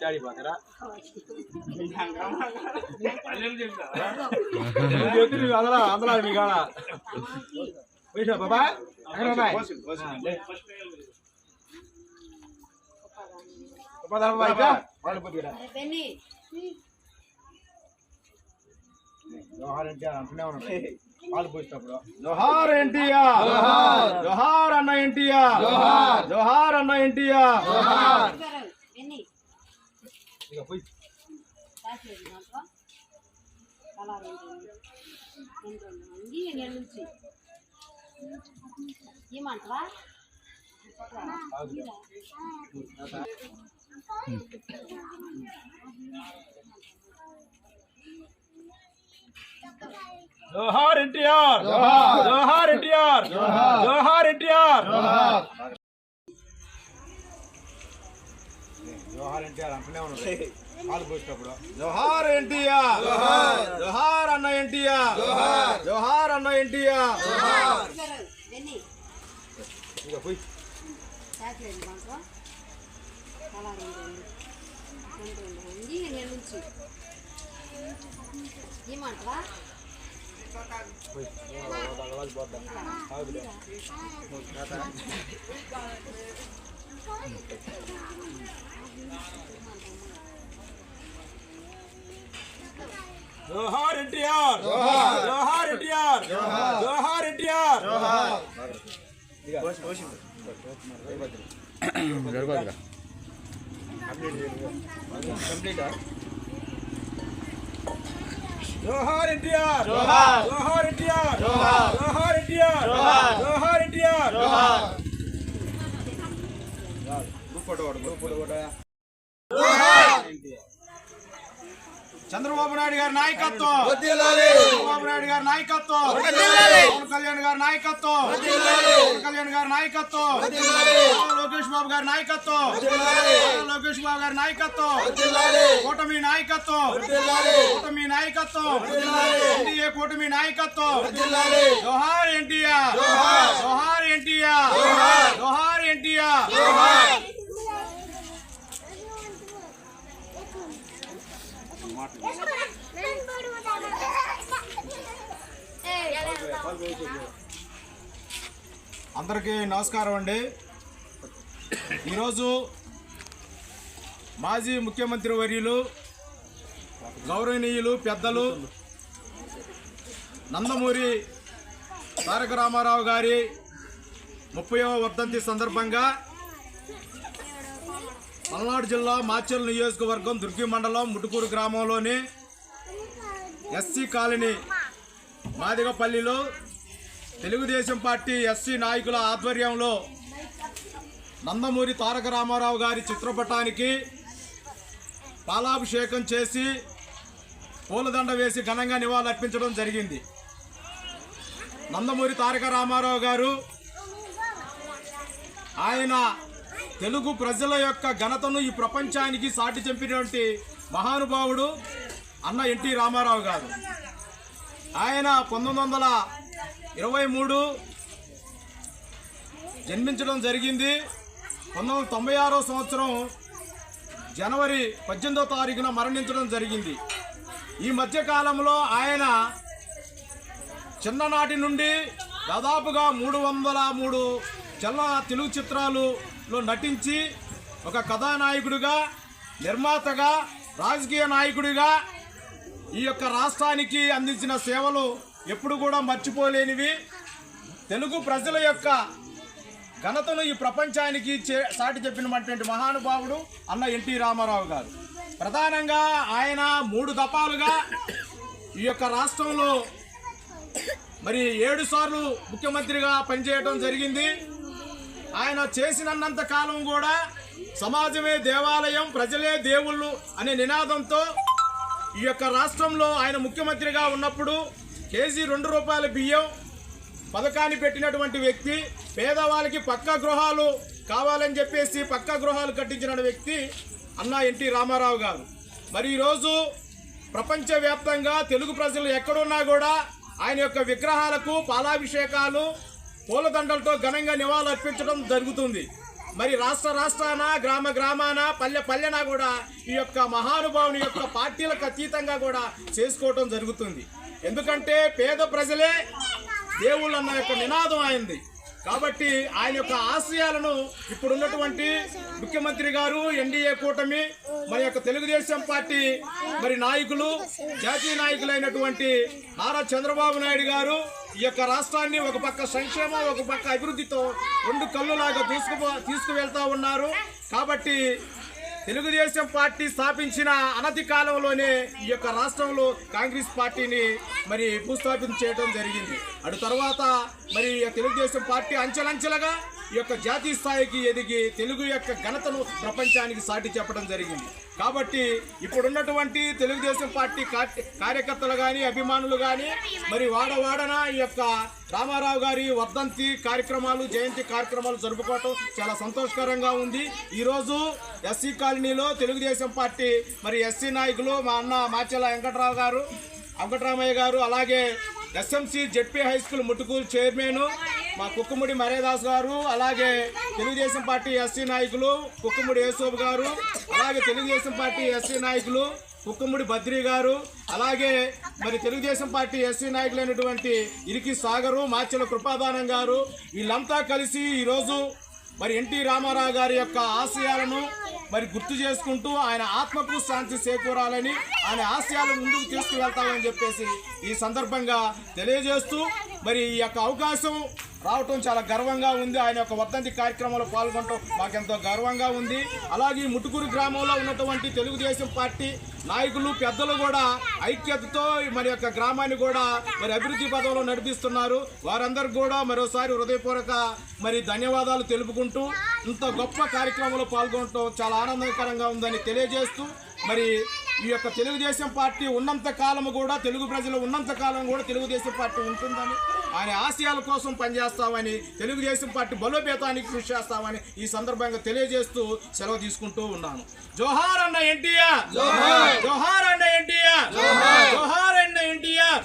ఆడిపోతారా అందరూ మీ కాడ బాబాయ్ జోహార్ ఎన్టీఆర్, జోహార్ అన్న ఎన్టీఆర్, జోహార్ అన్న ఎన్టీఆర్. జోహార్ ఎన్టీఆర్, జోహార్ ఎన్టీఆర్, జోహార్ ఎన్టీఆర్, జోహార్ ఎన్టీఆర్ అంటూనే ఉన్నది పాలు పోసేటప్పుడు. జోహార్ ఎన్టీఆర్, జోహార్ అన్న ఎన్టీఆర్, జోహార్ అన్న ఎన్టీఆర్. ఇక పోయి జోహార్ ఎన్టీఆర్, జోహార్ ఎన్టీఆర్, జోహార్ ఎన్టీఆర్. జోహార్ ఎన్టీఆర్, జోహార్ ఎన్టీఆర్, జోహార్ ఎన్టీఆర్, జోహార్ ఎన్టీఆర్. చంద్రబాబు నాయుడు గారి నాయకత్వం, చంద్రబాబు నాయుడు గారి నాయకత్వం, పవన్ కళ్యాణ్ గారి నాయకత్వం, పవన్ కళ్యాణ్ గారి నాయకత్వం, లోకేష్ బాబు గారి నాయకత్వం, లోకేష్ బాబు గారి నాయకత్వం, కూటమి నాయకత్వం, కూటమి నాయకత్వం, ఎన్డీఏ కూటమి నాయకత్వం. జోహార్ ఎన్టీఆర్, జోహార్ ఎన్టీఆర్, జోహార్ ఎన్టీఆర్. అందరికీ నమస్కారం అండి. ఈరోజు మాజీ ముఖ్యమంత్రి వర్యులు గౌరవనీయులు పెద్దలు నందమూరి తారక రామారావు గారి 30వ వర్ధంతి సందర్భంగా పల్నాడు జిల్లా మాచర్ల నియోజకవర్గం దుర్గి మండలం ముటుకూరు గ్రామంలోని ఎస్సీ కాలనీ మాదిగపల్లిలో తెలుగుదేశం పార్టీ ఎస్సీ నాయకుల ఆధ్వర్యంలో నందమూరి తారక రామారావు గారి చిత్రపటానికి పాలాభిషేకం చేసి పూలదండ వేసి ఘనంగా నివాళులర్పించడం జరిగింది. నందమూరి తారక రామారావు గారు ఆయన తెలుగు ప్రజల యొక్క ఘనతను ఈ ప్రపంచానికి సాటి చెప్పినటువంటి మహానుభావుడు అన్న ఎన్టీ రామారావు గారు. ఆయన 1923 జన్మించడం జరిగింది. 1996వ సంవత్సరం జనవరి 18వ తారీఖున మరణించడం జరిగింది. ఈ మధ్యకాలంలో ఆయన చిన్ననాటి నుండి దాదాపుగా 303 తెలుగు చిత్రాలలో నటించి ఒక కథానాయకుడిగా, నిర్మాతగా, రాజకీయ నాయకుడిగా ఈ యొక్క రాష్ట్రానికి అందించిన సేవలు ఎప్పుడు కూడా మర్చిపోలేనివి. తెలుగు ప్రజల యొక్క ఘనతను ఈ ప్రపంచానికి సాటి చెప్పినటువంటి మహానుభావుడు అన్న ఎన్టీ రామారావు గారు. ప్రధానంగా ఆయన 3 దఫాలుగా ఈ యొక్క రాష్ట్రంలో మరి 7 సార్లు ముఖ్యమంత్రిగా పనిచేయడం జరిగింది. ఆయన చేసినంత కాలం కూడా సమాజమే దేవాలయం, ప్రజలే దేవుళ్ళు అనే నినాదంతో ఈ యొక్క రాష్ట్రంలో ఆయన ముఖ్యమంత్రిగా ఉన్నప్పుడు కేజీ 2 రూపాయల బియ్యం పథకాన్ని పెట్టినటువంటి వ్యక్తి, పేదవాళ్ళకి పక్కా గృహాలు కావాలని చెప్పేసి పక్కా గృహాలు కట్టించిన వ్యక్తి అన్న ఎన్టీ రామారావు గారు. మరి ఈరోజు ప్రపంచవ్యాప్తంగా తెలుగు ప్రజలు ఎక్కడున్నా కూడా ఆయన యొక్క విగ్రహాలకు పాలాభిషేకాలు, పూలదండలతో ఘనంగా నివాళులు అర్పించడం జరుగుతుంది. మరి రాష్ట్రాన గ్రామ గ్రామాన పల్లె పల్లెన కూడా ఈ యొక్క మహానుభావుని యొక్క పార్టీలకు అతీతంగా కూడా చేసుకోవటం జరుగుతుంది. ఎందుకంటే పేద ప్రజలే దేవుళ్ళు అన్న యొక్క నినాదం అయింది. కాబట్టి ఆయన యొక్క ఆశయాలను ఇప్పుడున్నటువంటి ముఖ్యమంత్రి గారు, ఎన్డీఏ కూటమి, మన యొక్క తెలుగుదేశం పార్టీ మరి నాయకులు, జాతీయ నాయకులైనటువంటి నారా చంద్రబాబు నాయుడు గారు ఈ యొక్క రాష్ట్రాన్ని ఒక పక్క సంక్షేమం, ఒక పక్క అభివృద్ధితో రెండు కళ్ళులాగా తీసుకువెళ్తా ఉన్నారు. కాబట్టి తెలుగుదేశం పార్టీ స్థాపించిన అనతి కాలంలోనే ఈ యొక్క రాష్ట్రంలో కాంగ్రెస్ పార్టీని మరి భూస్థాపన చేయడం జరిగింది. అటు తర్వాత మరి తెలుగుదేశం పార్టీ అంచెలంచెలుగా ఈ యొక్క జాతీయ స్థాయికి ఎదిగి తెలుగు యొక్క ఘనతను ప్రపంచానికి సాటి చెప్పడం జరిగింది. కాబట్టి ఇప్పుడున్నటువంటి తెలుగుదేశం పార్టీ కార్యకర్తలు కానీ, అభిమానులు కానీ మరి వాడవాడన ఈ యొక్క రామారావు గారి వర్ధంతి కార్యక్రమాలు, జయంతి కార్యక్రమాలు జరుపుకోవటం చాలా సంతోషకరంగా ఉంది. ఈరోజు ఎస్సీ కాలనీలో తెలుగుదేశం పార్టీ మరి ఎస్సీ నాయకులు మా అన్న మాచెల వెంకటరామయ్య గారు, అలాగే SMC ZP high school Muttukuru chairman మా కుక్కుముడి మరేదాస్ గారు, అలాగే తెలుగుదేశం పార్టీ ఎస్సీ నాయకులు కుక్కుముడి యేసోబు గారు, అలాగే తెలుగుదేశం పార్టీ ఎస్సీ నాయకులు కుక్కుముడి బద్రి గారు, అలాగే మరి తెలుగుదేశం పార్టీ ఎస్సీ నాయకులైనటువంటి ఇరికి సాగరు, మాచెల కృపాదానం గారు, వీళ్ళంతా కలిసి ఈరోజు మరి ఎన్టీ రామారావు గారి యొక్క ఆశయాలను మరి గుర్తు చేసుకుంటూ ఆయన ఆత్మకు శాంతి చేకూరాలని, ఆయన ఆశయాలను ముందుకు తీసుకువెళ్తామని చెప్పేసి ఈ సందర్భంగా తెలియజేస్తూ మరి ఈ యొక్క అవకాశం రావటం చాలా గర్వంగా ఉంది. ఆయన యొక్క వర్ధంతి కార్యక్రమంలో పాల్గొనడం మాకెంతో గర్వంగా ఉంది. అలాగే ముట్టుకూరు గ్రామంలో ఉన్నటువంటి తెలుగుదేశం పార్టీ నాయకులు, పెద్దలు కూడా ఐక్యతతో మరి యొక్క గ్రామాన్ని కూడా మరి అభివృద్ధి పదంలో నడిపిస్తున్నారు. వారందరికీ కూడా మరోసారి హృదయపూర్వక మరి ధన్యవాదాలు తెలుపుకుంటూ ఇంత గొప్ప కార్యక్రమంలో పాల్గొనడం చాలా ఆనందకరంగా ఉందని తెలియజేస్తూ మరి ఈ యొక్క తెలుగుదేశం పార్టీ ఉన్నంత కాలం కూడా, తెలుగు ప్రజలు ఉన్నంత కాలం కూడా తెలుగుదేశం పార్టీ ఉంటుందని, ఆయన ఆశయాల కోసం పనిచేస్తామని, తెలుగుదేశం పార్టీ బలోపేతానికి కృషి చేస్తామని ఈ సందర్భంగా తెలియజేస్తూ సెలవు తీసుకుంటూ ఉన్నాను. జోహార్ అన్న ఎన్టీఆర్, జోహార్ అన్న ఎన్టీఆర్, జోహార్ అన్న ఎన్టీఆర్.